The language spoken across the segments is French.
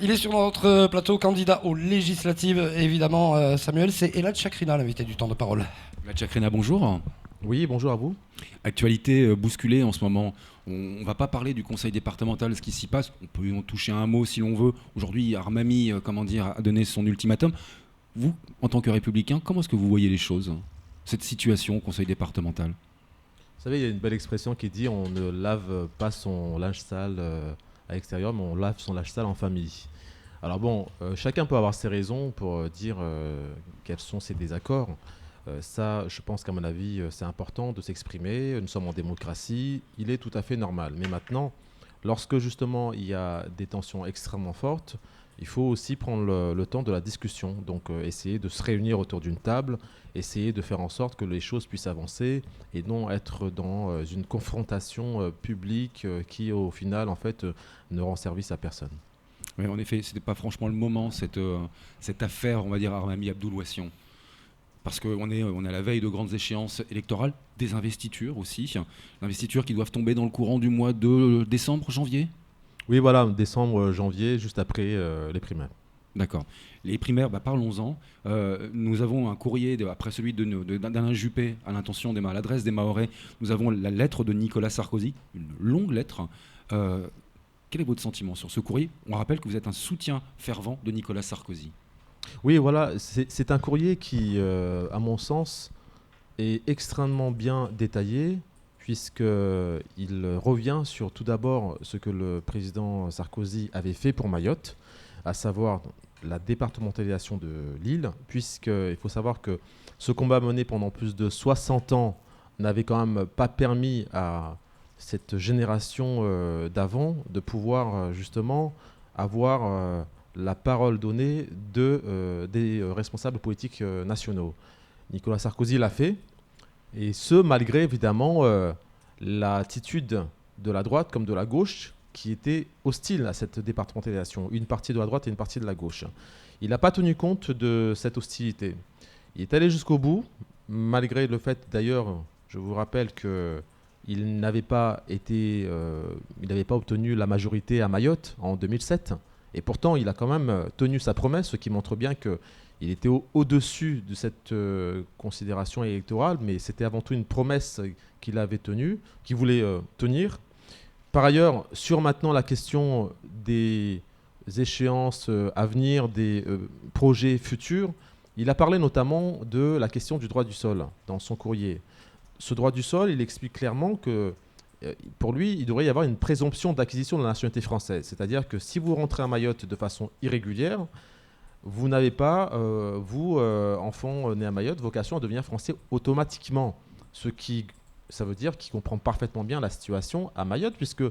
Il est sur notre plateau, candidat aux législatives, évidemment, Samuel. C'est Elad Chakrina, l'invité du temps de parole. Elad Chakrina, bonjour. Oui, bonjour à vous. Actualité bousculée en ce moment. On ne va pas parler du conseil départemental, ce qui s'y passe. On peut en toucher un mot si l'on veut. Aujourd'hui, Armami, a donné son ultimatum. Vous, en tant que républicain, comment est-ce que vous voyez les choses, cette situation au conseil départemental? Vous savez, il y a une belle expression qui dit on ne lave pas son linge sale à l'extérieur, mais on lave son linge sale en famille. Alors bon, chacun peut avoir ses raisons pour dire quels sont ses désaccords. Ça, je pense qu'à mon avis, c'est important de s'exprimer. Nous sommes en démocratie, il est tout à fait normal. Mais maintenant, lorsque justement il y a des tensions extrêmement fortes, il faut aussi prendre le temps de la discussion. Donc essayer de se réunir autour d'une table, essayer de faire en sorte que les choses puissent avancer et non être dans une confrontation publique qui, au final, en fait, ne rend service à personne. Oui, en effet, ce n'était pas franchement le moment, cette affaire, on va dire, Armami Abdoulouassian. Parce qu'on est à la veille de grandes échéances électorales, des investitures aussi. Investitures qui doivent tomber dans le courant du mois de décembre, janvier. Oui, voilà, décembre, janvier, juste après les primaires. D'accord. Les primaires, parlons-en. Nous avons un courrier, après celui d'Alain Juppé, à l'adresse des Mahorais. Nous avons la lettre de Nicolas Sarkozy, une longue lettre. Quel est votre sentiment sur ce courrier? On rappelle que vous êtes un soutien fervent de Nicolas Sarkozy. Oui, voilà, c'est un courrier qui, à mon sens, est extrêmement bien détaillé, puisqu'il revient sur tout d'abord ce que le président Sarkozy avait fait pour Mayotte, à savoir la départementalisation de l'île, puisqu'il faut savoir que ce combat mené pendant plus de 60 ans n'avait quand même pas permis à cette génération d'avant de pouvoir justement avoir la parole donnée des responsables politiques nationaux. Nicolas Sarkozy l'a fait, et ce, malgré évidemment l'attitude de la droite comme de la gauche qui était hostile à cette départementalisation, une partie de la droite et une partie de la gauche. Il n'a pas tenu compte de cette hostilité. Il est allé jusqu'au bout, malgré le fait d'ailleurs, je vous rappelle qu'il n'avait pas obtenu la majorité à Mayotte en 2007. Et pourtant, il a quand même tenu sa promesse, ce qui montre bien qu'il était au-dessus de cette considération électorale, mais c'était avant tout une promesse qu'il avait tenue, qu'il voulait tenir. Par ailleurs, sur maintenant la question des échéances à venir, des projets futurs, il a parlé notamment de la question du droit du sol dans son courrier. Ce droit du sol, il explique clairement que pour lui, il devrait y avoir une présomption d'acquisition de la nationalité française. C'est-à-dire que si vous rentrez à Mayotte de façon irrégulière, vous n'avez pas, enfant né à Mayotte, vocation à devenir français automatiquement. Ça veut dire qu'il comprend parfaitement bien la situation à Mayotte, puisque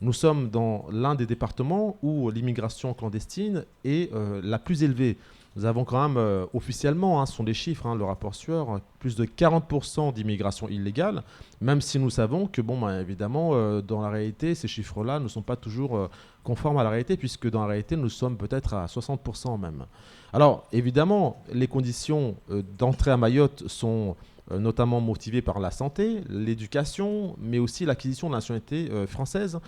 nous sommes dans l'un des départements où l'immigration clandestine est la plus élevée. Nous avons quand même, officiellement, ce sont des chiffres, le rapport Sueur, plus de 40% d'immigration illégale, même si nous savons que, évidemment, dans la réalité, ces chiffres-là ne sont pas toujours conformes à la réalité, puisque dans la réalité, nous sommes peut-être à 60% même. Alors, évidemment, les conditions d'entrée à Mayotte sont notamment motivées par la santé, l'éducation, mais aussi l'acquisition de la nationalité française.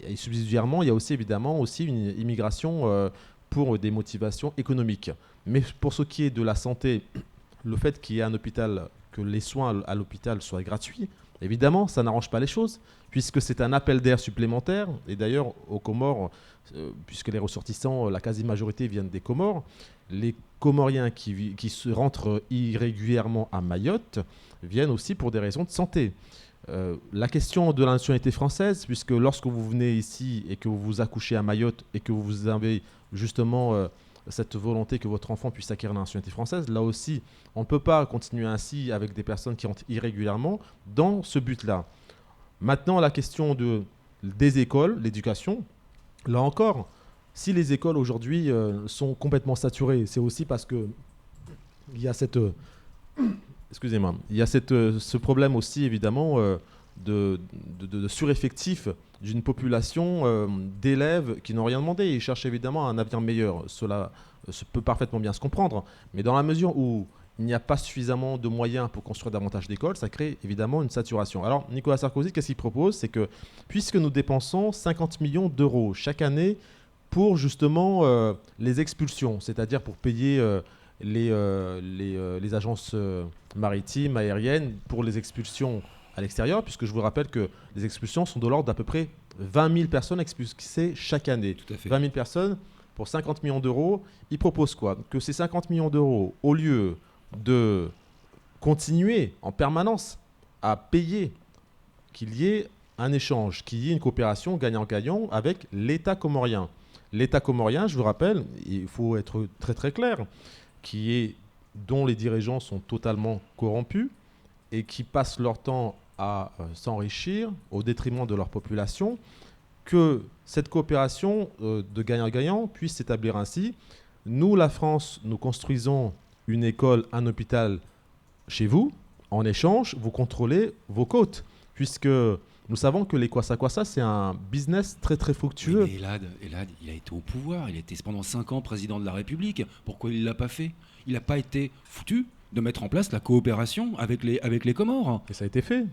Et subsidiairement, il y a aussi, évidemment, une immigration pour des motivations économiques. Mais pour ce qui est de la santé, le fait qu'il y ait un hôpital, que les soins à l'hôpital soient gratuits, évidemment, ça n'arrange pas les choses, puisque c'est un appel d'air supplémentaire. Et d'ailleurs, aux Comores, puisque les ressortissants, la quasi-majorité viennent des Comores, les Comoriens qui se rentrent irrégulièrement à Mayotte viennent aussi pour des raisons de santé. La question de la nationalité française, puisque lorsque vous venez ici et que vous vous accouchez à Mayotte et que vous avez justement cette volonté que votre enfant puisse acquérir la nationalité française, là aussi, on ne peut pas continuer ainsi avec des personnes qui rentrent irrégulièrement dans ce but-là. Maintenant, la question des écoles, l'éducation, là encore, si les écoles aujourd'hui sont complètement saturées, c'est aussi parce que il y a cette... Excusez-moi. Il y a ce problème aussi, évidemment, de sureffectif d'une population d'élèves qui n'ont rien demandé. Ils cherchent évidemment un avenir meilleur. Cela peut parfaitement bien se comprendre. Mais dans la mesure où il n'y a pas suffisamment de moyens pour construire davantage d'écoles, ça crée évidemment une saturation. Alors, Nicolas Sarkozy, qu'est-ce qu'il propose? C'est que, puisque nous dépensons 50 millions d'euros chaque année pour justement les expulsions, c'est-à-dire pour payer les agences maritimes, aériennes, pour les expulsions à l'extérieur, puisque je vous rappelle que les expulsions sont de l'ordre d'à peu près 20 000 personnes expulsées chaque année. Tout à fait. 20 000 personnes pour 50 millions d'euros. Ils proposent quoi? Que ces 50 millions d'euros, au lieu de continuer en permanence à payer, qu'il y ait un échange, qu'il y ait une coopération gagnant-gagnant avec l'État comorien. L'État comorien, je vous rappelle, il faut être très très clair, dont les dirigeants sont totalement corrompus et qui passent leur temps à s'enrichir au détriment de leur population, que cette coopération de gagnant-gagnant puisse s'établir ainsi. Nous, la France, nous construisons une école, un hôpital chez vous. En échange, vous contrôlez vos côtes, puisque nous savons que les Kwassa-Kwassa, c'est un business très très fructueux. Mais Elad, il a été au pouvoir, il a été pendant 5 ans président de la République. Pourquoi il ne l'a pas fait? Il n'a pas été foutu de mettre en place la coopération avec les Comores. Et ça a été fait.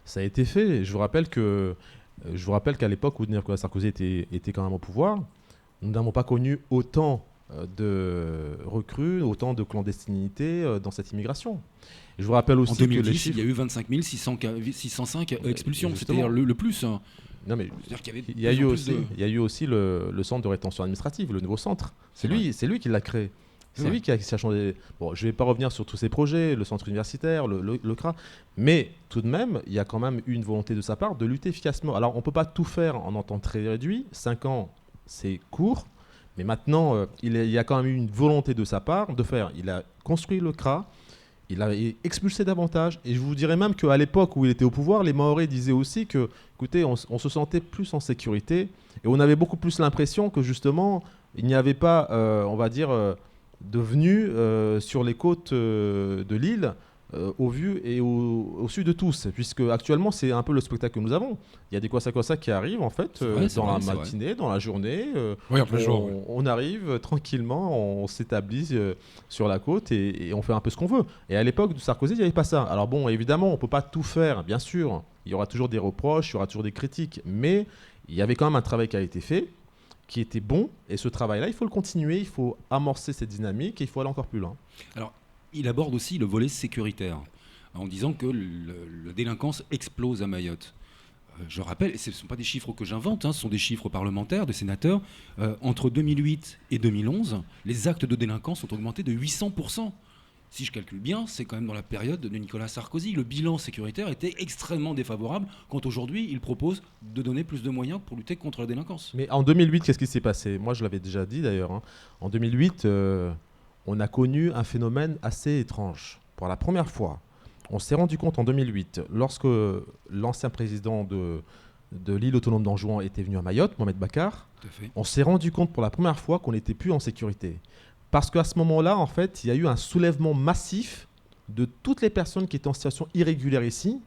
Ça a été fait. Je vous rappelle qu'à l'époque où Nicolas Sarkozy était quand même au pouvoir, nous n'avons pas connu autant de recrues, autant de clandestinité dans cette immigration. Et je vous rappelle aussi en 2010, que les chiffres... il y a eu 25 605 expulsions, justement. c'était le plus. Non, mais C'est-à-dire qu'il y avait il y a eu de- aussi le centre de rétention administrative, le nouveau centre. C'est lui qui l'a créé. C'est Ouais. lui qui a changé. Bon, je ne vais pas revenir sur tous ces projets, le centre universitaire, le CRA, mais tout de même, il y a quand même eu une volonté de sa part de lutter efficacement. Alors, on ne peut pas tout faire en un temps très réduit. 5 ans, c'est court, mais maintenant, il y a quand même eu une volonté de sa part de faire. Il a construit le CRA, il a expulsé davantage, et je vous dirais même qu'à l'époque où il était au pouvoir, les Mahorais disaient aussi que, écoutez, on se sentait plus en sécurité, et on avait beaucoup plus l'impression que justement, il n'y avait pas, on va dire, de venue sur les côtes de l'île, au vu et au su de tous, puisque actuellement c'est un peu le spectacle que nous avons. Il y a des Kwassa-Kwassa qui arrivent en fait C'est vrai, dans la c'est matinée, dans la journée. Oui, en plein jour. oui. On arrive tranquillement, on s'établit sur la côte et on fait un peu ce qu'on veut. Et à l'époque de Sarkozy, il n'y avait pas ça. Alors bon, évidemment, on ne peut pas tout faire, bien sûr. Il y aura toujours des reproches, il y aura toujours des critiques, mais il y avait quand même un travail qui a été fait, qui était bon, et ce travail-là, il faut le continuer, il faut amorcer cette dynamique et il faut aller encore plus loin. Alors, il aborde aussi le volet sécuritaire, en disant que la délinquance explose à Mayotte. Je rappelle, et ce ne sont pas des chiffres que j'invente, ce sont des chiffres parlementaires, de sénateurs, entre 2008 et 2011, les actes de délinquance ont augmenté de 800%. Si je calcule bien, c'est quand même dans la période de Nicolas Sarkozy. Le bilan sécuritaire était extrêmement défavorable, quand aujourd'hui, il propose de donner plus de moyens pour lutter contre la délinquance. Mais en 2008, qu'est-ce qui s'est passé? Moi, je l'avais déjà dit d'ailleurs. En 2008, on a connu un phénomène assez étrange. Pour la première fois, on s'est rendu compte en 2008, lorsque l'ancien président de l'île autonome d'Anjouan était venu à Mayotte, Mohamed Bakar, Tout à fait. on s'est rendu compte pour la première fois qu'on n'était plus en sécurité. Parce qu'à ce moment-là, en fait, il y a eu un soulèvement massif de toutes les personnes qui étaient en situation irrégulière ici,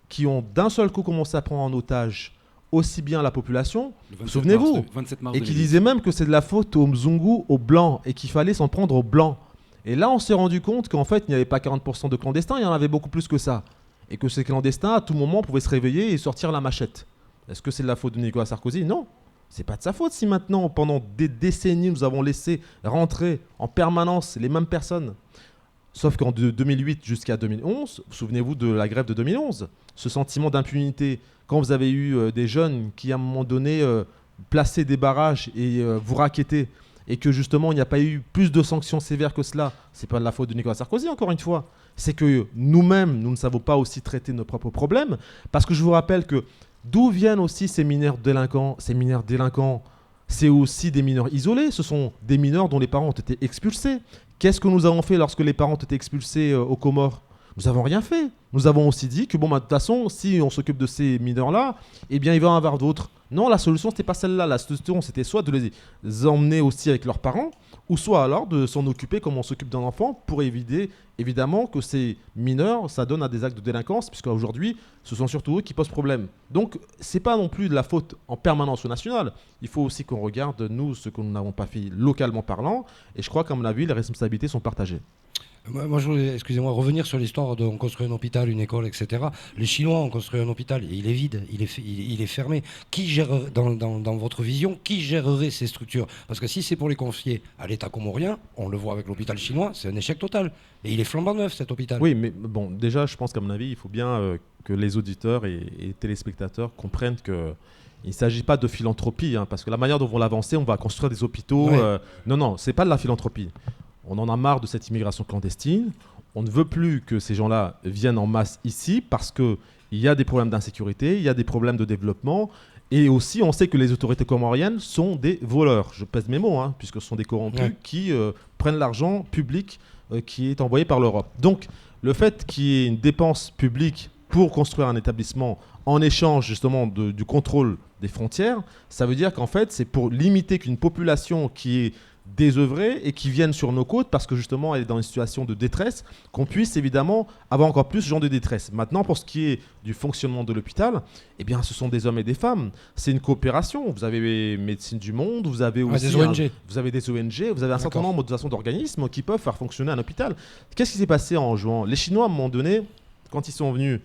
qui ont d'un seul coup commencé à prendre en otage aussi bien la population, Le 27 souvenez-vous, mars 27 mars et qui 2008. disaient même que c'est de la faute aux Mzungu, aux Blancs, et qu'il fallait s'en prendre aux Blancs. Et là, on s'est rendu compte qu'en fait, il n'y avait pas 40% de clandestins, il y en avait beaucoup plus que ça. Et que ces clandestins, à tout moment, pouvaient se réveiller et sortir la machette. Est-ce que c'est de la faute de Nicolas Sarkozy? Non. C'est pas de sa faute si maintenant, pendant des décennies, nous avons laissé rentrer en permanence les mêmes personnes. Sauf qu'en 2008 jusqu'à 2011, souvenez-vous de la grève de 2011, ce sentiment d'impunité, quand vous avez eu des jeunes qui, à un moment donné, plaçaient des barrages et vous raquettaient, et que justement, il n'y a pas eu plus de sanctions sévères que cela, c'est pas de la faute de Nicolas Sarkozy, encore une fois. C'est que nous-mêmes, nous ne savons pas aussi traiter nos propres problèmes, parce que je vous rappelle que d'où viennent aussi ces mineurs délinquants? Ces mineurs délinquants, c'est aussi des mineurs isolés. Ce sont des mineurs dont les parents ont été expulsés. Qu'est-ce que nous avons fait lorsque les parents ont été expulsés aux Comores? Nous n'avons rien fait. Nous avons aussi dit que, bon, de toute façon, si on s'occupe de ces mineurs-là, eh bien, il va y en avoir d'autres. Non, la solution, ce n'était pas celle-là. La solution, c'était soit de les emmener aussi avec leurs parents, ou soit alors de s'en occuper comme on s'occupe d'un enfant pour éviter, évidemment, que ces mineurs, ça donne à des actes de délinquance, puisqu'aujourd'hui, ce sont surtout eux qui posent problème. Donc, ce n'est pas non plus de la faute en permanence au national. Il faut aussi qu'on regarde, nous, ce que nous n'avons pas fait localement parlant, et je crois qu'à mon avis, les responsabilités sont partagées. Moi, je voulais, excusez-moi, revenir sur l'histoire de on construit un hôpital, une école, etc. Les Chinois ont construit un hôpital et il est vide, il est fermé. Qui gère, dans votre vision, qui gérerait ces structures? Parce que si c'est pour les confier à l'État comorien, on le voit avec l'hôpital chinois, c'est un échec total. Et il est flambant neuf, cet hôpital. Oui, mais bon, déjà, je pense qu'à mon avis, il faut bien que les auditeurs et téléspectateurs comprennent que il ne s'agit pas de philanthropie, hein, parce que la manière dont on va l'avancer, on va construire des hôpitaux. Ouais. Non, c'est pas de la philanthropie. On en a marre de cette immigration clandestine. On ne veut plus que ces gens-là viennent en masse ici parce qu'il y a des problèmes d'insécurité, il y a des problèmes de développement. Et aussi, on sait que les autorités comoriennes sont des voleurs. Je pèse mes mots, hein, puisque ce sont des corrompus qui prennent l'argent public qui est envoyé par l'Europe. Donc, le fait qu'il y ait une dépense publique pour construire un établissement en échange justement du contrôle des frontières, ça veut dire qu'en fait, c'est pour limiter qu'une population qui est désœuvrée et qui viennent sur nos côtes parce que justement elle est dans une situation de détresse, qu'on puisse évidemment avoir encore plus ce genre de détresse. Maintenant, pour ce qui est du fonctionnement de l'hôpital, eh bien ce sont des hommes et des femmes. C'est une coopération. Vous avez Médecine du Monde, vous avez aussi des ONG. vous avez des ONG, vous avez un certain nombre d'organismes qui peuvent faire fonctionner un hôpital. Qu'est-ce qui s'est passé en juin? Les Chinois, à un moment donné, quand ils sont venus,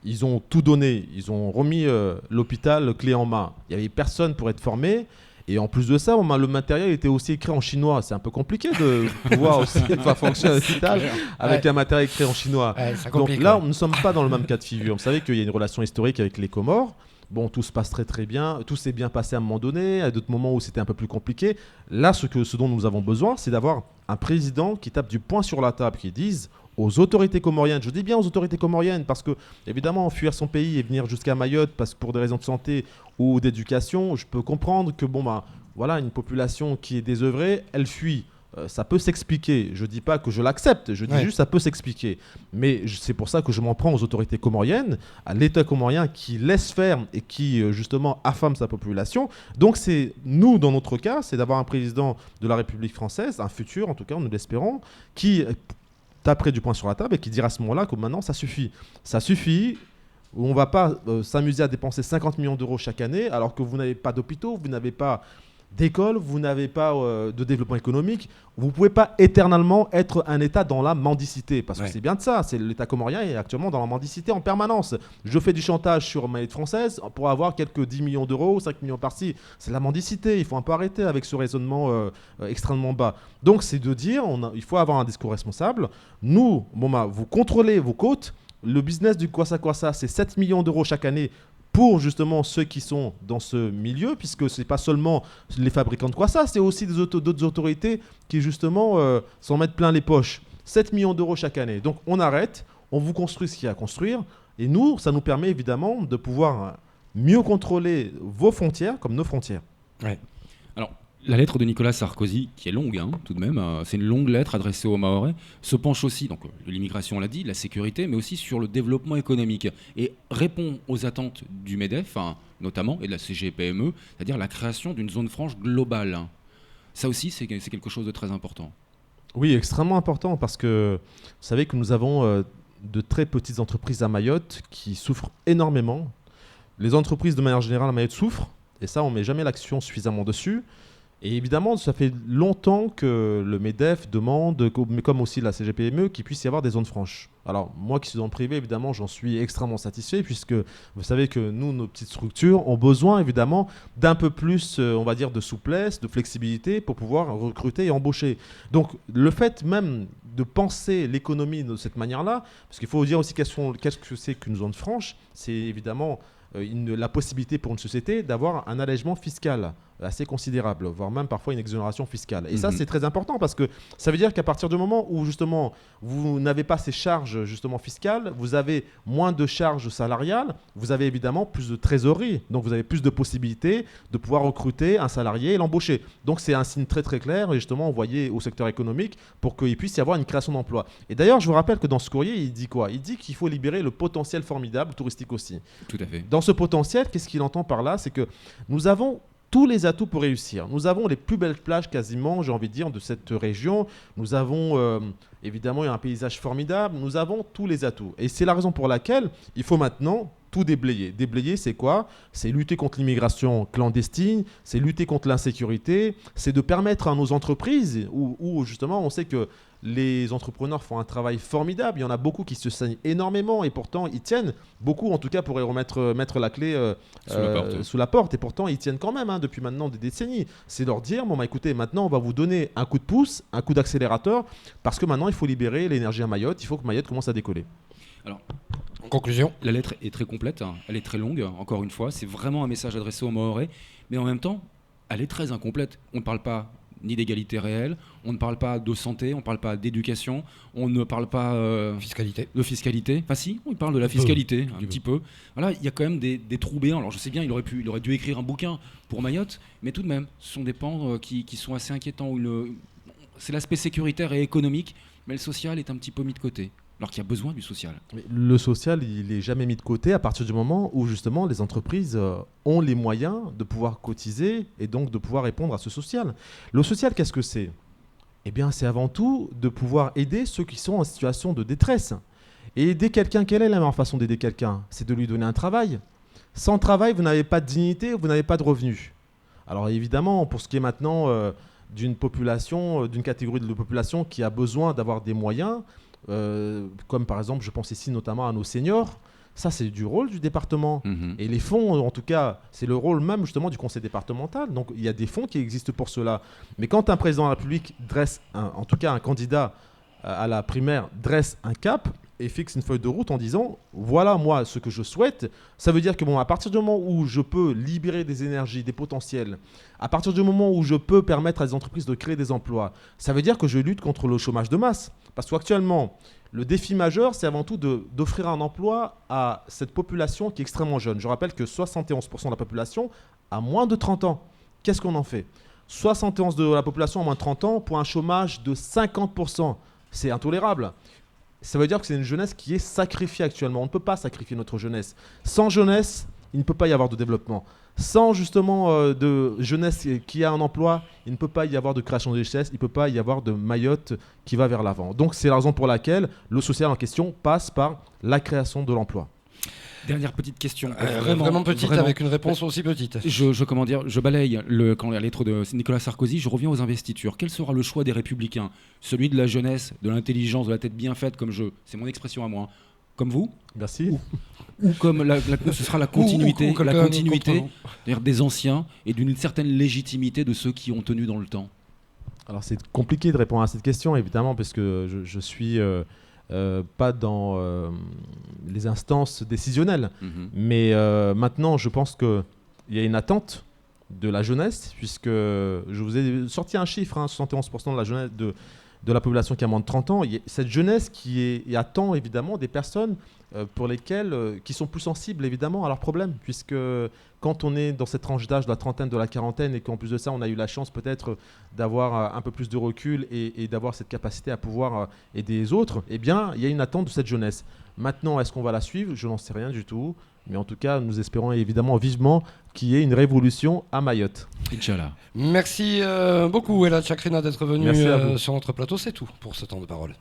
ils ont tout donné. Ils ont remis l'hôpital clé en main. Il n'y avait personne pour être formé. Et en plus de ça, le matériel était aussi écrit en chinois. C'est un peu compliqué de pouvoir aussi faire fonctionner un hôpital avec un matériel écrit en chinois. Donc là, nous ne sommes pas dans le même cas de figure. Vous savez qu'il y a une relation historique avec les Comores. Bon, tout se passe très très bien. Tout s'est bien passé à un moment donné. À d'autres moments où c'était un peu plus compliqué. Là, ce dont nous avons besoin, c'est d'avoir un président qui tape du poing sur la table, qui dise aux autorités comoriennes, je dis bien aux autorités comoriennes, parce que évidemment fuir son pays et venir jusqu'à Mayotte parce que pour des raisons de santé ou d'éducation, je peux comprendre que voilà, une population qui est désœuvrée, elle fuit. Ça peut s'expliquer. Je ne dis pas que je l'accepte, je dis juste ça peut s'expliquer. Mais c'est pour ça que je m'en prends aux autorités comoriennes, à l'État comorien qui laisse faire et qui justement affame sa population. Donc c'est nous, dans notre cas, c'est d'avoir un président de la République française, un futur en tout cas, nous l'espérons, qui taperait du poing sur la table et qui dira à ce moment-là que maintenant ça suffit. Ça suffit. On ne va pas s'amuser à dépenser 50 millions d'euros chaque année alors que vous n'avez pas d'hôpitaux, vous n'avez pas d'école, vous n'avez pas de développement économique. Vous ne pouvez pas éternellement être un État dans la mendicité. Parce que c'est bien de ça. L'État comorien est actuellement dans la mendicité en permanence. Je fais du chantage sur ma monnaie française pour avoir quelques 10 millions d'euros, 5 millions par-ci. C'est la mendicité. Il faut un peu arrêter avec ce raisonnement extrêmement bas. Donc c'est de dire, il faut avoir un discours responsable. Nous, vous contrôlez vos côtes. Le business du Kwassa, c'est 7 millions d'euros chaque année pour justement ceux qui sont dans ce milieu, puisque ce n'est pas seulement les fabricants de Kwassa, c'est aussi d'autres autorités qui justement s'en mettent plein les poches. 7 millions d'euros chaque année. Donc on arrête, on vous construit ce qu'il y a à construire, et nous, ça nous permet évidemment de pouvoir mieux contrôler vos frontières comme nos frontières. Ouais. Alors, la lettre de Nicolas Sarkozy, qui est longue, hein, tout de même, c'est une longue lettre adressée aux Mahorais, se penche aussi, donc de l'immigration, on l'a dit, de la sécurité, mais aussi sur le développement économique, et répond aux attentes du MEDEF, notamment, et de la CGPME, c'est-à-dire la création d'une zone franche globale. Ça aussi, c'est quelque chose de très important. Oui, extrêmement important, parce que vous savez que nous avons de très petites entreprises à Mayotte qui souffrent énormément. Les entreprises, de manière générale, à Mayotte souffrent, et ça, on ne met jamais l'action suffisamment dessus. Et évidemment, ça fait longtemps que le MEDEF demande, mais comme aussi la CGPME, qu'il puisse y avoir des zones franches. Alors, moi qui suis dans le privé, évidemment, j'en suis extrêmement satisfait, puisque vous savez que nous, nos petites structures, ont besoin, évidemment, d'un peu plus, on va dire, de souplesse, de flexibilité pour pouvoir recruter et embaucher. Donc, le fait même de penser l'économie de cette manière-là, parce qu'il faut dire aussi qu'est-ce que c'est qu'une zone franche, c'est évidemment la possibilité pour une société d'avoir un allègement fiscal assez considérable, voire même parfois une exonération fiscale. Et ça, c'est très important parce que ça veut dire qu'à partir du moment où justement vous n'avez pas ces charges justement fiscales, vous avez moins de charges salariales, vous avez évidemment plus de trésorerie, donc vous avez plus de possibilités de pouvoir recruter un salarié et l'embaucher. Donc c'est un signe très très clair et justement envoyé au secteur économique pour qu'il puisse y avoir une création d'emplois. Et d'ailleurs, je vous rappelle que dans ce courrier, il dit quoi? Il dit qu'il faut libérer le potentiel formidable touristique aussi. Tout à fait. Dans ce potentiel, qu'est-ce qu'il entend par là? C'est que nous avons tous les atouts pour réussir. Nous avons les plus belles plages quasiment, j'ai envie de dire, de cette région. Nous avons évidemment un paysage formidable. Nous avons tous les atouts. Et c'est la raison pour laquelle il faut maintenant tout déblayer. Déblayer, c'est quoi? C'est lutter contre l'immigration clandestine, c'est lutter contre l'insécurité, c'est de permettre à nos entreprises, où justement on sait que les entrepreneurs font un travail formidable, il y en a beaucoup qui se saignent énormément et pourtant ils tiennent, beaucoup en tout cas pourraient mettre la clé sous la porte et pourtant ils tiennent quand même depuis maintenant des décennies. C'est leur dire, bon bah écoutez, maintenant on va vous donner un coup de pouce, un coup d'accélérateur parce que maintenant il faut libérer l'énergie à Mayotte, il faut que Mayotte commence à décoller. Alors, en conclusion, la lettre est très complète, elle est très longue, encore une fois, c'est vraiment un message adressé aux Mahorais, mais en même temps, elle est très incomplète. On ne parle pas ni d'égalité réelle, on ne parle pas de santé, on ne parle pas d'éducation, on ne parle pas de fiscalité. Enfin si, on parle de la fiscalité, un petit peu. Voilà, il y a quand même des trous béants. Alors je sais bien, il aurait dû écrire un bouquin pour Mayotte, mais tout de même, ce sont des pans qui sont assez inquiétants. C'est l'aspect sécuritaire et économique, mais le social est un petit peu mis de côté. Alors qu'il y a besoin du social. Mais le social, il n'est jamais mis de côté à partir du moment où justement les entreprises ont les moyens de pouvoir cotiser et donc de pouvoir répondre à ce social. Le social, qu'est-ce que c'est? Eh bien, c'est avant tout de pouvoir aider ceux qui sont en situation de détresse. Et aider quelqu'un, quelle est la meilleure façon d'aider quelqu'un? C'est de lui donner un travail. Sans travail, vous n'avez pas de dignité, vous n'avez pas de revenus. Alors évidemment, pour ce qui est maintenant d'une population, d'une catégorie de population qui a besoin d'avoir des moyens, comme par exemple, je pense ici notamment à nos seniors, ça c'est du rôle du département. Et les fonds, en tout cas, c'est le rôle même justement du conseil départemental. Donc il y a des fonds qui existent pour cela. Mais quand un président de la République dresse, en tout cas un candidat à la primaire dresse un cap et fixe une feuille de route en disant voilà moi ce que je souhaite, ça veut dire que bon, à partir du moment où je peux libérer des énergies, des potentiels, à partir du moment où je peux permettre à des entreprises de créer des emplois, ça veut dire que je lutte contre le chômage de masse. Parce qu'actuellement, le défi majeur, c'est avant tout d'offrir un emploi à cette population qui est extrêmement jeune. Je rappelle que 71% de la population a moins de 30 ans. Qu'est-ce qu'on en fait? 71% de la population a moins de 30 ans pour un chômage de 50%. C'est intolérable. Ça veut dire que c'est une jeunesse qui est sacrifiée actuellement. On ne peut pas sacrifier notre jeunesse. Sans jeunesse, il ne peut pas y avoir de développement. Sans justement de jeunesse qui a un emploi, il ne peut pas y avoir de création de richesse, il ne peut pas y avoir de Mayotte qui va vers l'avant. Donc c'est la raison pour laquelle le social en question passe par la création de l'emploi. Dernière petite question. Vraiment petite, avec une réponse aussi petite. Je balaye la lettre de Nicolas Sarkozy, je reviens aux investitures. Quel sera le choix des Républicains? Celui de la jeunesse, de l'intelligence, de la tête bien faite, c'est mon expression à moi, comme vous? Merci. Ou comme ce sera la continuité, des anciens et d'une certaine légitimité de ceux qui ont tenu dans le temps. Alors c'est compliqué de répondre à cette question, évidemment, parce que je suis pas dans les instances décisionnelles. Mais maintenant, je pense qu'il y a une attente de la jeunesse, puisque je vous ai sorti un chiffre, 71% de la jeunesse de la population qui a moins de 30 ans. Cette jeunesse qui attend évidemment des personnes pour lesquelles, qui sont plus sensibles évidemment à leurs problèmes, puisque quand on est dans cette tranche d'âge de la trentaine, de la quarantaine, et qu'en plus de ça on a eu la chance peut-être d'avoir un peu plus de recul et d'avoir cette capacité à pouvoir aider les autres, eh bien il y a une attente de cette jeunesse. Maintenant, est-ce qu'on va la suivre? Je n'en sais rien du tout. Mais en tout cas, nous espérons évidemment vivement qu'il y ait une révolution à Mayotte. Inch'Allah. Merci beaucoup, Elad Chakrina, d'être venu sur notre plateau. C'est tout pour ce temps de parole.